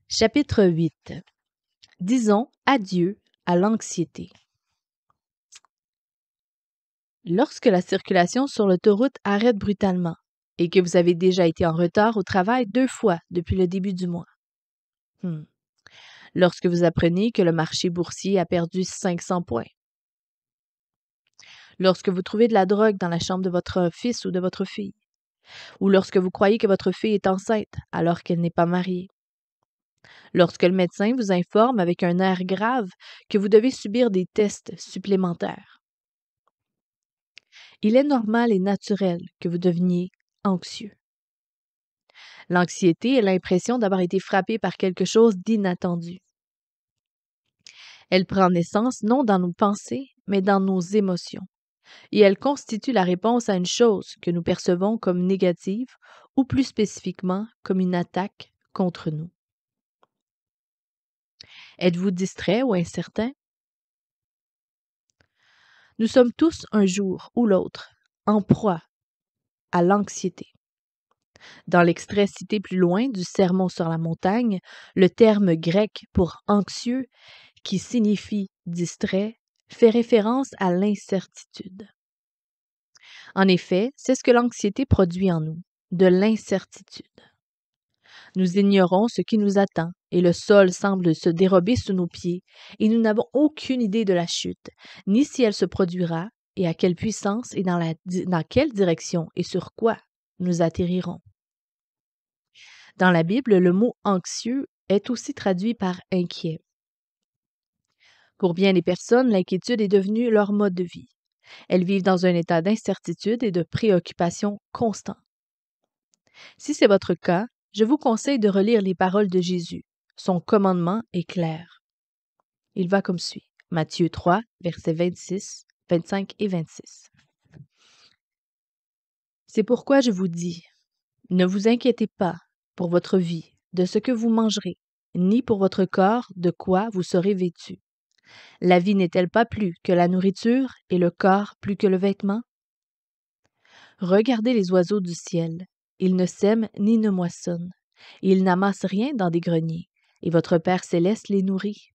Chapitre 8. Disons adieu à l'anxiété. Lorsque la circulation sur l'autoroute arrête brutalement et que vous avez déjà été en retard au travail 2 fois depuis le début du mois. Lorsque vous apprenez que le marché boursier a perdu 500 points. Lorsque vous trouvez de la drogue dans la chambre de votre fils ou de votre fille. Ou lorsque vous croyez que votre fille est enceinte alors qu'elle n'est pas mariée. Lorsque le médecin vous informe avec un air grave que vous devez subir des tests supplémentaires. Il est normal et naturel que vous deveniez anxieux. L'anxiété est l'impression d'avoir été frappé par quelque chose d'inattendu. Elle prend naissance non dans nos pensées, mais dans nos émotions, et elle constitue la réponse à une chose que nous percevons comme négative ou plus spécifiquement comme une attaque contre nous. Êtes-vous distrait ou incertain? Nous sommes tous un jour ou l'autre en proie à l'anxiété. Dans l'extrait cité plus loin du Sermon sur la montagne, le terme grec pour anxieux, qui signifie distrait, fait référence à l'incertitude. En effet, c'est ce que l'anxiété produit en nous, de l'incertitude. Nous ignorons ce qui nous attend et le sol semble se dérober sous nos pieds et nous n'avons aucune idée de la chute, ni si elle se produira et à quelle puissance et dans quelle direction et sur quoi nous atterrirons. Dans la Bible, le mot anxieux est aussi traduit par inquiet. Pour bien des personnes, l'inquiétude est devenue leur mode de vie. Elles vivent dans un état d'incertitude et de préoccupation constant. Si c'est votre cas, je vous conseille de relire les paroles de Jésus. Son commandement est clair. Il va comme suit. Matthieu 3, versets 26, 25 et 26. C'est pourquoi je vous dis, ne vous inquiétez pas pour votre vie, de ce que vous mangerez, ni pour votre corps, de quoi vous serez vêtu. La vie n'est-elle pas plus que la nourriture et le corps plus que le vêtement? Regardez les oiseaux du ciel. Ils ne sèment ni ne moissonnent. Ils n'amassent rien dans des greniers, et votre Père céleste les nourrit.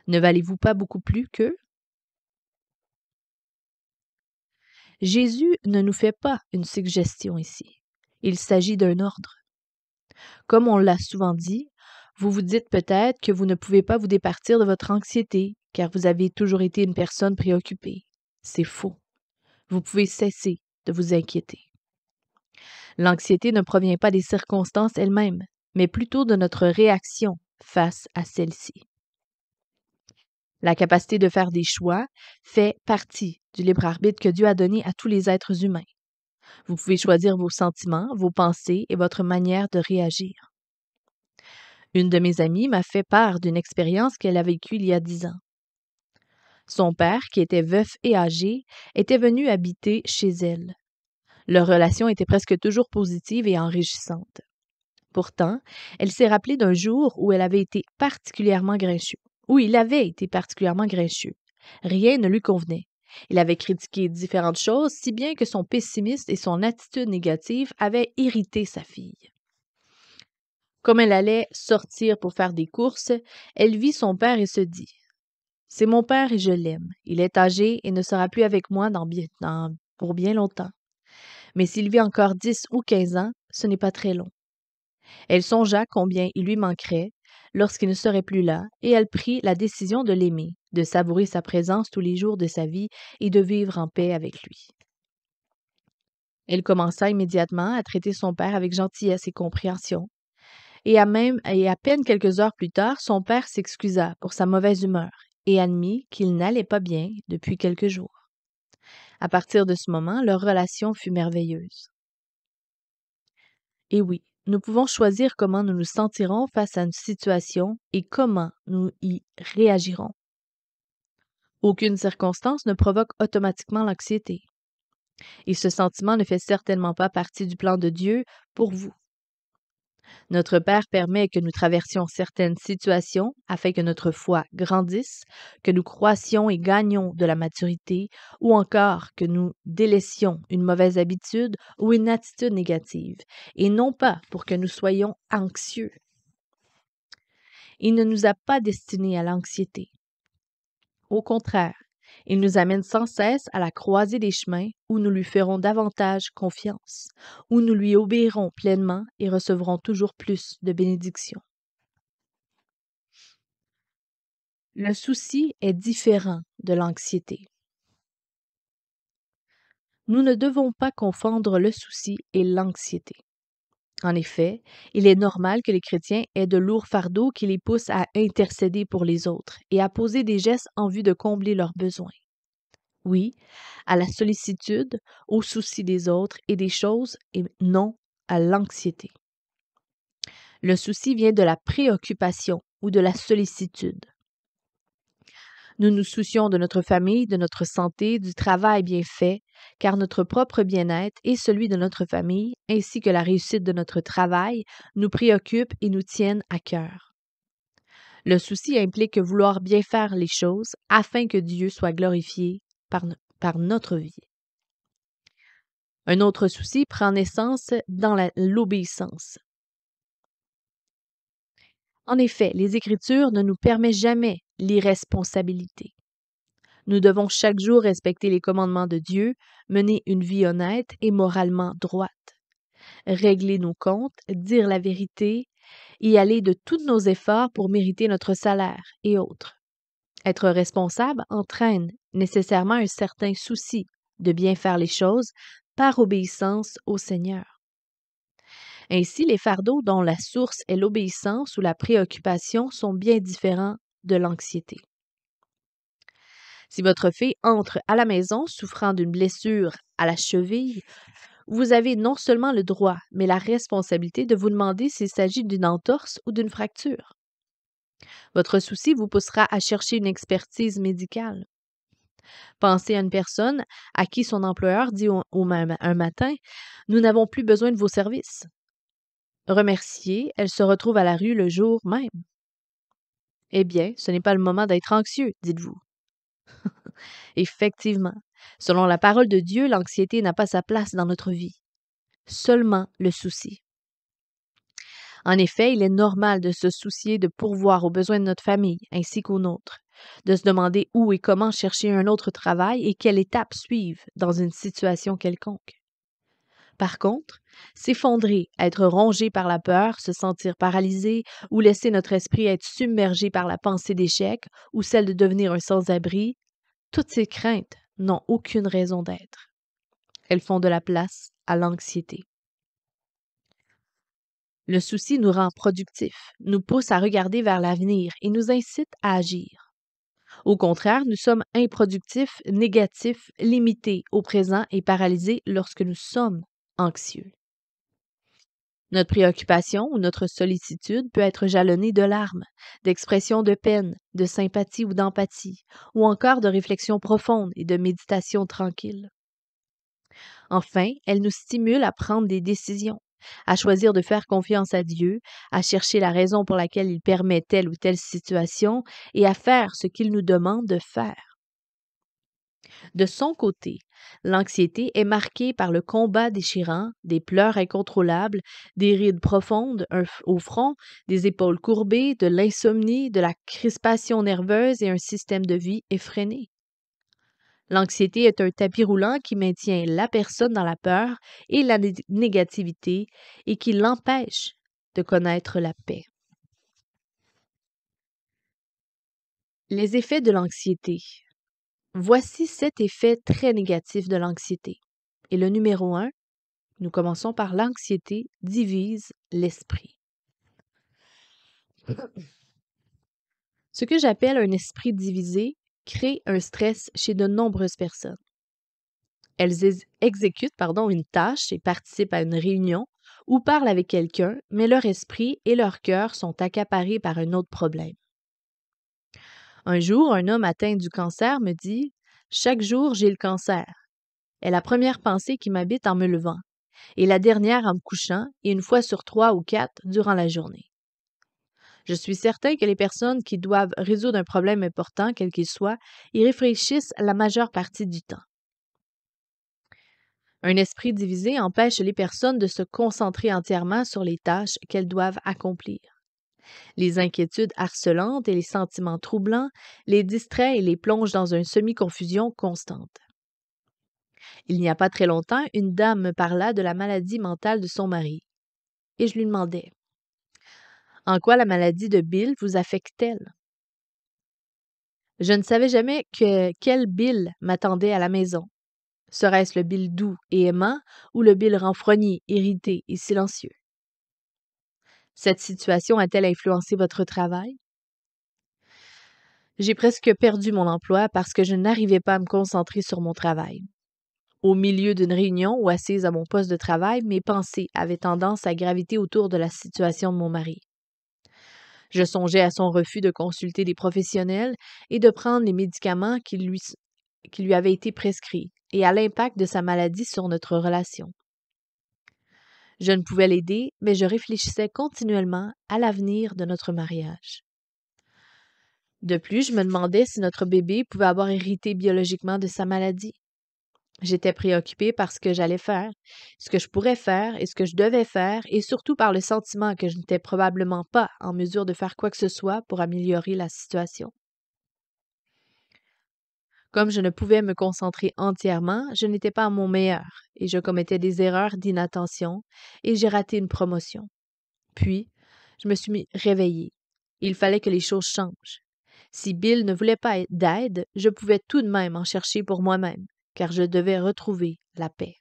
Ne valez-vous pas beaucoup plus qu'eux? Jésus ne nous fait pas une suggestion ici. Il s'agit d'un ordre. Comme on l'a souvent dit, vous vous dites peut-être que vous ne pouvez pas vous départir de votre anxiété, car vous avez toujours été une personne préoccupée. C'est faux. Vous pouvez cesser de vous inquiéter. L'anxiété ne provient pas des circonstances elles-mêmes, mais plutôt de notre réaction face à celles-ci. La capacité de faire des choix fait partie du libre arbitre que Dieu a donné à tous les êtres humains. Vous pouvez choisir vos sentiments, vos pensées et votre manière de réagir. Une de mes amies m'a fait part d'une expérience qu'elle a vécue il y a 10 ans. Son père, qui était veuf et âgé, était venu habiter chez elle. Leur relation était presque toujours positive et enrichissante. Pourtant, elle s'est rappelée d'un jour où il avait été particulièrement grincheux. Rien ne lui convenait. Il avait critiqué différentes choses, si bien que son pessimisme et son attitude négative avaient irrité sa fille. Comme elle allait sortir pour faire des courses, elle vit son père et se dit « C'est mon père et je l'aime. Il est âgé et ne sera plus avec moi pour bien longtemps. Mais s'il vit encore 10 ou 15 ans, ce n'est pas très long. » Elle songea combien il lui manquerait lorsqu'il ne serait plus là, et elle prit la décision de l'aimer, de savourer sa présence tous les jours de sa vie et de vivre en paix avec lui. Elle commença immédiatement à traiter son père avec gentillesse et compréhension. Et à peine quelques heures plus tard, son père s'excusa pour sa mauvaise humeur et admit qu'il n'allait pas bien depuis quelques jours. À partir de ce moment, leur relation fut merveilleuse. Et oui, nous pouvons choisir comment nous nous sentirons face à une situation et comment nous y réagirons. Aucune circonstance ne provoque automatiquement l'anxiété. Et ce sentiment ne fait certainement pas partie du plan de Dieu pour vous. Notre Père permet que nous traversions certaines situations afin que notre foi grandisse, que nous croissions et gagnions de la maturité, ou encore que nous délaissions une mauvaise habitude ou une attitude négative, et non pas pour que nous soyons anxieux. Il ne nous a pas destinés à l'anxiété. Au contraire, il nous amène sans cesse à la croisée des chemins où nous lui ferons davantage confiance, où nous lui obéirons pleinement et recevrons toujours plus de bénédictions. Le souci est différent de l'anxiété. Nous ne devons pas confondre le souci et l'anxiété. En effet, il est normal que les chrétiens aient de lourds fardeaux qui les poussent à intercéder pour les autres et à poser des gestes en vue de combler leurs besoins. Oui, à la sollicitude, au souci des autres et des choses, et non à l'anxiété. Le souci vient de la préoccupation ou de la sollicitude. Nous nous soucions de notre famille, de notre santé, du travail bien fait, car notre propre bien-être et celui de notre famille, ainsi que la réussite de notre travail, nous préoccupent et nous tiennent à cœur. Le souci implique vouloir bien faire les choses afin que Dieu soit glorifié par notre vie. Un autre souci prend naissance dans l'obéissance. En effet, les Écritures ne nous permettent jamais l'irresponsabilité. Nous devons chaque jour respecter les commandements de Dieu, mener une vie honnête et moralement droite, régler nos comptes, dire la vérité, y aller de tous nos efforts pour mériter notre salaire et autres. Être responsable entraîne nécessairement un certain souci de bien faire les choses par obéissance au Seigneur. Ainsi, les fardeaux dont la source est l'obéissance ou la préoccupation sont bien différents de l'anxiété. Si votre fille entre à la maison souffrant d'une blessure à la cheville, vous avez non seulement le droit, mais la responsabilité de vous demander s'il s'agit d'une entorse ou d'une fracture. Votre souci vous poussera à chercher une expertise médicale. Pensez à une personne à qui son employeur dit un matin « Nous n'avons plus besoin de vos services ». Remerciée, elle se retrouve à la rue le jour même. Eh bien, ce n'est pas le moment d'être anxieux, dites-vous. Effectivement, selon la parole de Dieu, l'anxiété n'a pas sa place dans notre vie, seulement le souci. En effet, il est normal de se soucier de pourvoir aux besoins de notre famille ainsi qu'aux nôtres, de se demander où et comment chercher un autre travail et quelle étape suivre dans une situation quelconque. Par contre, s'effondrer, être rongé par la peur, se sentir paralysé ou laisser notre esprit être submergé par la pensée d'échec ou celle de devenir un sans-abri, toutes ces craintes n'ont aucune raison d'être. Elles font de la place à l'anxiété. Le souci nous rend productifs, nous pousse à regarder vers l'avenir et nous incite à agir. Au contraire, nous sommes improductifs, négatifs, limités au présent et paralysés lorsque nous sommes anxieux. Notre préoccupation ou notre sollicitude peut être jalonnée de larmes, d'expressions de peine, de sympathie ou d'empathie, ou encore de réflexions profondes et de méditation tranquille. Enfin, elle nous stimule à prendre des décisions, à choisir de faire confiance à Dieu, à chercher la raison pour laquelle il permet telle ou telle situation et à faire ce qu'il nous demande de faire. De son côté, l'anxiété est marquée par le combat déchirant, des pleurs incontrôlables, des rides profondes au front, des épaules courbées, de l'insomnie, de la crispation nerveuse et un système de vie effréné. L'anxiété est un tapis roulant qui maintient la personne dans la peur et la négativité et qui l'empêche de connaître la paix. Les effets de l'anxiété. Voici 7 effets très négatifs de l'anxiété. Et le numéro 1, nous commençons par l'anxiété divise l'esprit. Ce que j'appelle un esprit divisé crée un stress chez de nombreuses personnes. Elles exécutent une tâche et participent à une réunion ou parlent avec quelqu'un, mais leur esprit et leur cœur sont accaparés par un autre problème. Un jour, un homme atteint du cancer me dit « Chaque jour, j'ai le cancer. Est la première pensée qui m'habite en me levant, et la dernière en me couchant, et une fois sur 3 ou 4 durant la journée. Je suis certain que les personnes qui doivent résoudre un problème important, quel qu'il soit, y réfléchissent la majeure partie du temps. Un esprit divisé empêche les personnes de se concentrer entièrement sur les tâches qu'elles doivent accomplir. Les inquiétudes harcelantes et les sentiments troublants les distraient et les plongent dans une semi-confusion constante. Il n'y a pas très longtemps, une dame me parla de la maladie mentale de son mari. Et je lui demandais: En quoi la maladie de Bill vous affecte-t-elle? Je ne savais jamais quel Bill m'attendait à la maison. Serait-ce le Bill doux et aimant ou le Bill renfrogné, irrité et silencieux? Cette situation a-t-elle influencé votre travail? J'ai presque perdu mon emploi parce que je n'arrivais pas à me concentrer sur mon travail. Au milieu d'une réunion ou assise à mon poste de travail, mes pensées avaient tendance à graviter autour de la situation de mon mari. Je songeais à son refus de consulter des professionnels et de prendre les médicaments qui lui avaient été prescrits et à l'impact de sa maladie sur notre relation. Je ne pouvais l'aider, mais je réfléchissais continuellement à l'avenir de notre mariage. De plus, je me demandais si notre bébé pouvait avoir hérité biologiquement de sa maladie. J'étais préoccupée par ce que j'allais faire, ce que je pourrais faire et ce que je devais faire, et surtout par le sentiment que je n'étais probablement pas en mesure de faire quoi que ce soit pour améliorer la situation. Comme je ne pouvais me concentrer entièrement, je n'étais pas à mon meilleur et je commettais des erreurs d'inattention et j'ai raté une promotion. Puis, je me suis réveillée. Il fallait que les choses changent. Si Bill ne voulait pas d'aide, je pouvais tout de même en chercher pour moi-même, car je devais retrouver la paix.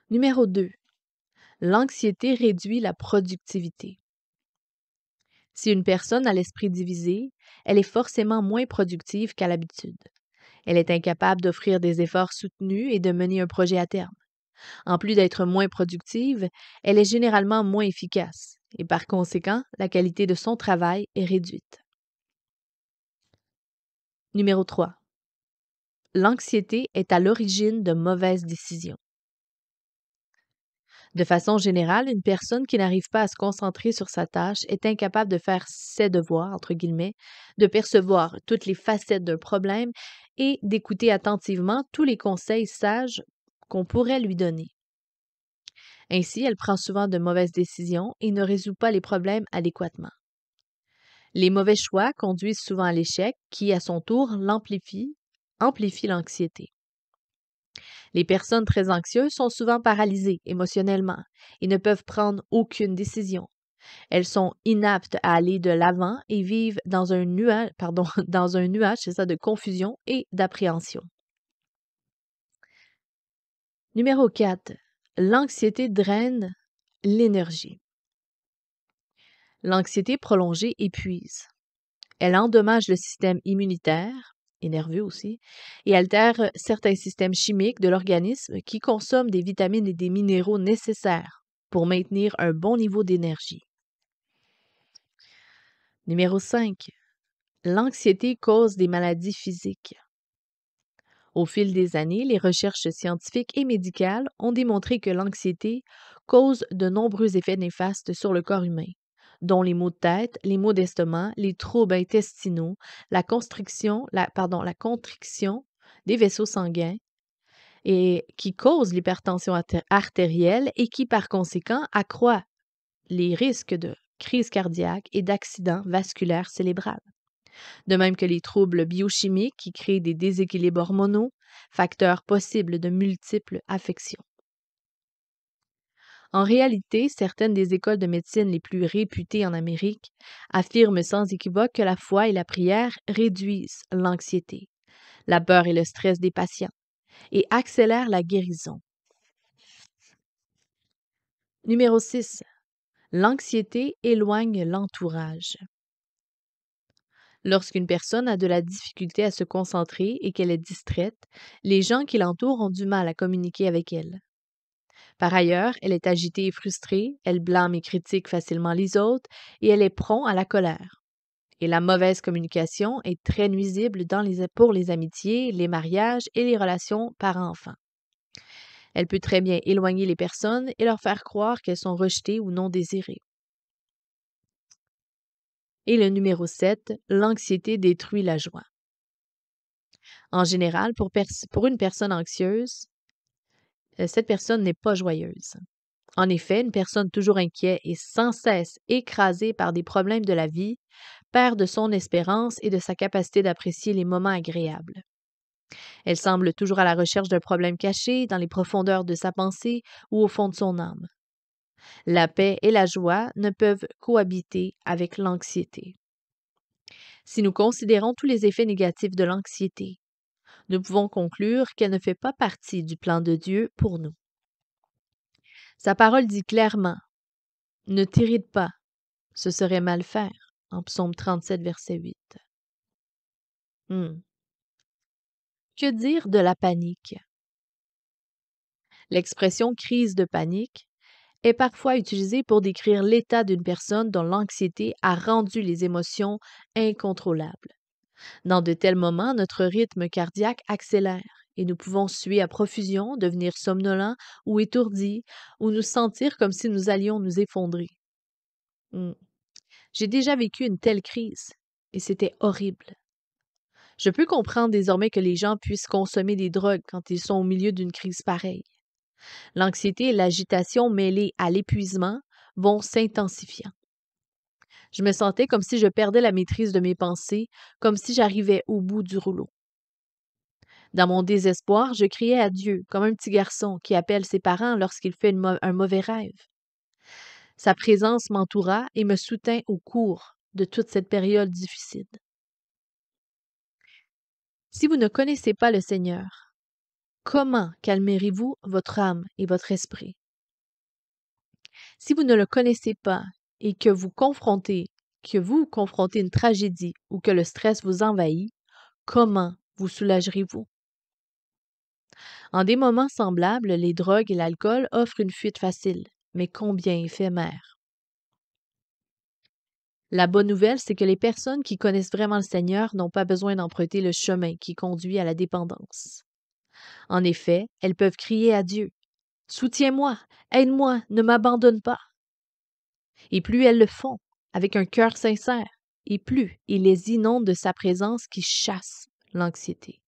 Numéro 2. L'anxiété réduit la productivité. Si une personne a l'esprit divisé, elle est forcément moins productive qu'à l'habitude. Elle est incapable d'offrir des efforts soutenus et de mener un projet à terme. En plus d'être moins productive, elle est généralement moins efficace et par conséquent, la qualité de son travail est réduite. Numéro 3. L'anxiété est à l'origine de mauvaises décisions. De façon générale, une personne qui n'arrive pas à se concentrer sur sa tâche est incapable de faire ses devoirs, entre guillemets, de percevoir toutes les facettes d'un problème et d'écouter attentivement tous les conseils sages qu'on pourrait lui donner. Ainsi, elle prend souvent de mauvaises décisions et ne résout pas les problèmes adéquatement. Les mauvais choix conduisent souvent à l'échec qui, à son tour, amplifie l'anxiété. Les personnes très anxieuses sont souvent paralysées émotionnellement et ne peuvent prendre aucune décision. Elles sont inaptes à aller de l'avant et vivent dans un nuage, de confusion et d'appréhension. Numéro 4. L'anxiété draine l'énergie. L'anxiété prolongée épuise. Elle endommage le système immunitaire, et nerveux aussi, et altère certains systèmes chimiques de l'organisme qui consomment des vitamines et des minéraux nécessaires pour maintenir un bon niveau d'énergie. Numéro 5. L'anxiété cause des maladies physiques. Au fil des années, les recherches scientifiques et médicales ont démontré que l'anxiété cause de nombreux effets néfastes sur le corps humain, dont les maux de tête, les maux d'estomac, les troubles intestinaux, la constriction des vaisseaux sanguins, et qui cause l'hypertension artérielle et qui, par conséquent, accroît les risques de crise cardiaque et d'accidents vasculaires cérébrales. De même que les troubles biochimiques qui créent des déséquilibres hormonaux, facteurs possibles de multiples affections. En réalité, certaines des écoles de médecine les plus réputées en Amérique affirment sans équivoque que la foi et la prière réduisent l'anxiété, la peur et le stress des patients et accélèrent la guérison. Numéro 6. L'anxiété éloigne l'entourage. Lorsqu'une personne a de la difficulté à se concentrer et qu'elle est distraite, les gens qui l'entourent ont du mal à communiquer avec elle. Par ailleurs, elle est agitée et frustrée, elle blâme et critique facilement les autres et elle est prompte à la colère. Et la mauvaise communication est très nuisible pour les amitiés, les mariages et les relations parents-enfants. Elle peut très bien éloigner les personnes et leur faire croire qu'elles sont rejetées ou non désirées. Et le numéro 7, l'anxiété détruit la joie. En général, pour une personne anxieuse, cette personne n'est pas joyeuse. En effet, une personne toujours inquiète et sans cesse écrasée par des problèmes de la vie perd de son espérance et de sa capacité d'apprécier les moments agréables. Elle semble toujours à la recherche d'un problème caché dans les profondeurs de sa pensée ou au fond de son âme. La paix et la joie ne peuvent cohabiter avec l'anxiété. Si nous considérons tous les effets négatifs de l'anxiété, nous pouvons conclure qu'elle ne fait pas partie du plan de Dieu pour nous. Sa parole dit clairement: ne t'irrite pas, ce serait mal faire, en Psaume 37, verset 8. Que dire de la panique? L'expression crise de panique est parfois utilisée pour décrire l'état d'une personne dont l'anxiété a rendu les émotions incontrôlables. Dans de tels moments, notre rythme cardiaque accélère et nous pouvons suer à profusion, devenir somnolents ou étourdis, ou nous sentir comme si nous allions nous effondrer. J'ai déjà vécu une telle crise et c'était horrible. Je peux comprendre désormais que les gens puissent consommer des drogues quand ils sont au milieu d'une crise pareille. L'anxiété et l'agitation mêlées à l'épuisement vont s'intensifiant. Je me sentais comme si je perdais la maîtrise de mes pensées, comme si j'arrivais au bout du rouleau. Dans mon désespoir, je criais à Dieu, comme un petit garçon qui appelle ses parents lorsqu'il fait un mauvais rêve. Sa présence m'entoura et me soutint au cours de toute cette période difficile. Si vous ne connaissez pas le Seigneur, comment calmerez-vous votre âme et votre esprit? Si vous ne le connaissez pas et que vous confrontez une tragédie ou que le stress vous envahit, comment vous soulagerez-vous? En des moments semblables, les drogues et l'alcool offrent une fuite facile, mais combien éphémère. La bonne nouvelle, c'est que les personnes qui connaissent vraiment le Seigneur n'ont pas besoin d'emprunter le chemin qui conduit à la dépendance. En effet, elles peuvent crier à Dieu: Soutiens-moi, aide-moi, ne m'abandonne pas. Et plus elles le font, avec un cœur sincère, et plus il les inonde de sa présence qui chasse l'anxiété.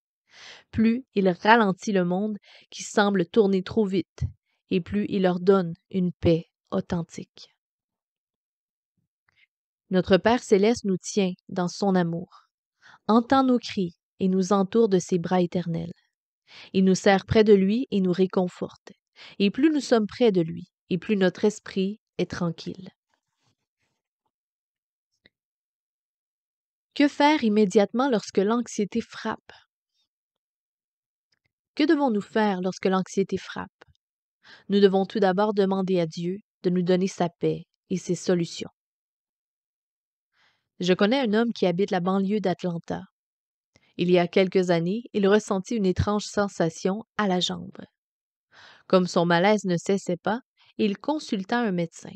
Plus il ralentit le monde qui semble tourner trop vite, et plus il leur donne une paix authentique. Notre Père céleste nous tient dans son amour, entend nos cris et nous entoure de ses bras éternels. Il nous serre près de lui et nous réconforte. Et plus nous sommes près de lui, et plus notre esprit est tranquille. Que faire immédiatement lorsque l'anxiété frappe? Que devons-nous faire lorsque l'anxiété frappe? Nous devons tout d'abord demander à Dieu de nous donner sa paix et ses solutions. Je connais un homme qui habite la banlieue d'Atlanta. Il y a quelques années, il ressentit une étrange sensation à la jambe. Comme son malaise ne cessait pas, il consulta un médecin.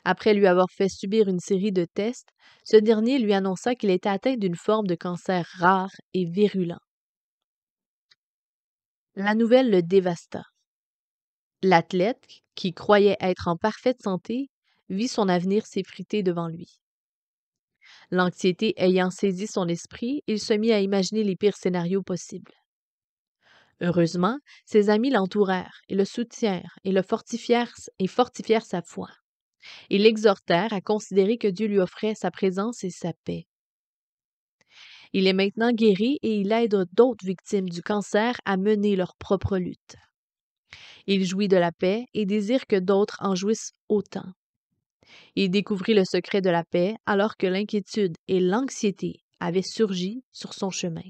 Après lui avoir fait subir une série de tests, ce dernier lui annonça qu'il était atteint d'une forme de cancer rare et virulent. La nouvelle le dévasta. L'athlète, qui croyait être en parfaite santé, vit son avenir s'effriter devant lui. L'anxiété ayant saisi son esprit, il se mit à imaginer les pires scénarios possibles. Heureusement, ses amis l'entourèrent et le soutinrent et fortifièrent sa foi. Ils l'exhortèrent à considérer que Dieu lui offrait sa présence et sa paix. Il est maintenant guéri et il aide d'autres victimes du cancer à mener leur propre lutte. Il jouit de la paix et désire que d'autres en jouissent autant. Il découvrit le secret de la paix alors que l'inquiétude et l'anxiété avaient surgi sur son chemin.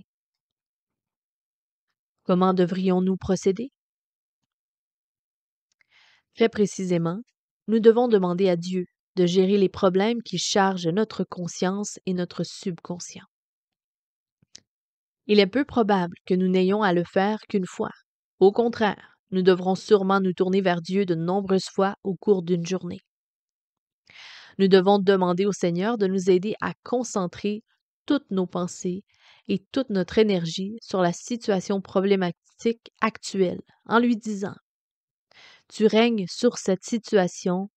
Comment devrions-nous procéder? Très précisément, nous devons demander à Dieu de gérer les problèmes qui chargent notre conscience et notre subconscient. Il est peu probable que nous n'ayons à le faire qu'une fois. Au contraire, nous devrons sûrement nous tourner vers Dieu de nombreuses fois au cours d'une journée. Nous devons demander au Seigneur de nous aider à concentrer toutes nos pensées et toute notre énergie sur la situation problématique actuelle en lui disant: Tu règnes sur cette situation,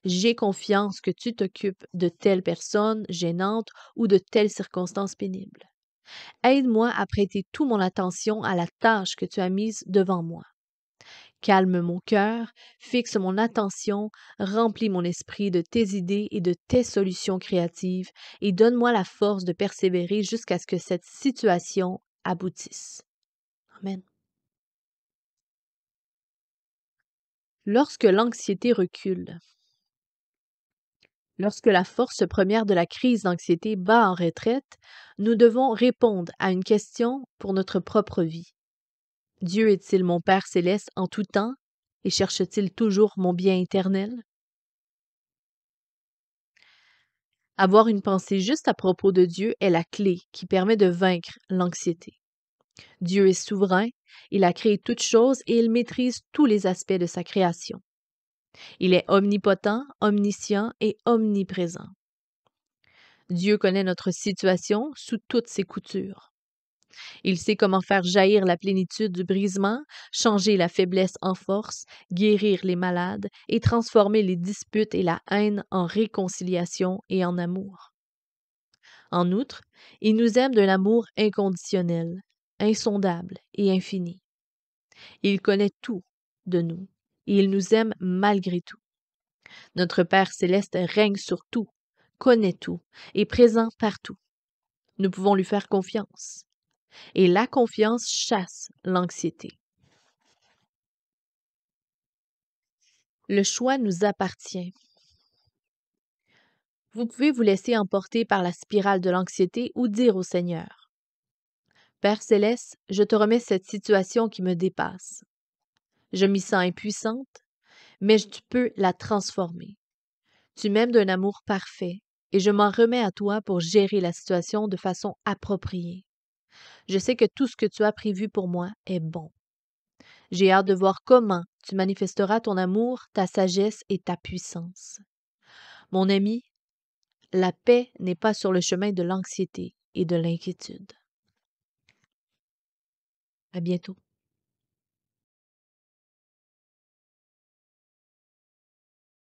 j'ai confiance que tu t'occupes de telle personne gênante ou de telle circonstance pénible. Aide-moi à prêter toute mon attention à la tâche que tu as mise devant moi. Calme mon cœur, fixe mon attention, remplis mon esprit de tes idées et de tes solutions créatives et donne-moi la force de persévérer jusqu'à ce que cette situation aboutisse. Amen. Lorsque l'anxiété recule. Lorsque la force première de la crise d'anxiété bat en retraite, nous devons répondre à une question pour notre propre vie. Dieu est-il mon Père céleste en tout temps et cherche-t-il toujours mon bien éternel? Avoir une pensée juste à propos de Dieu est la clé qui permet de vaincre l'anxiété. Dieu est souverain, il a créé toutes choses et il maîtrise tous les aspects de sa création. Il est omnipotent, omniscient et omniprésent. Dieu connaît notre situation sous toutes ses coutures. Il sait comment faire jaillir la plénitude du brisement, changer la faiblesse en force, guérir les malades et transformer les disputes et la haine en réconciliation et en amour. En outre, il nous aime d'un amour inconditionnel, insondable et infini. Il connaît tout de nous et il nous aime malgré tout. Notre Père céleste règne sur tout, connaît tout, est présent partout. Nous pouvons lui faire confiance. Et la confiance chasse l'anxiété. Le choix nous appartient. Vous pouvez vous laisser emporter par la spirale de l'anxiété ou dire au Seigneur: Père céleste, je te remets cette situation qui me dépasse. Je m'y sens impuissante, mais tu peux la transformer. Tu m'aimes d'un amour parfait et je m'en remets à toi pour gérer la situation de façon appropriée. Je sais que tout ce que tu as prévu pour moi est bon. J'ai hâte de voir comment tu manifesteras ton amour, ta sagesse et ta puissance. Mon ami, la paix n'est pas sur le chemin de l'anxiété et de l'inquiétude. À bientôt.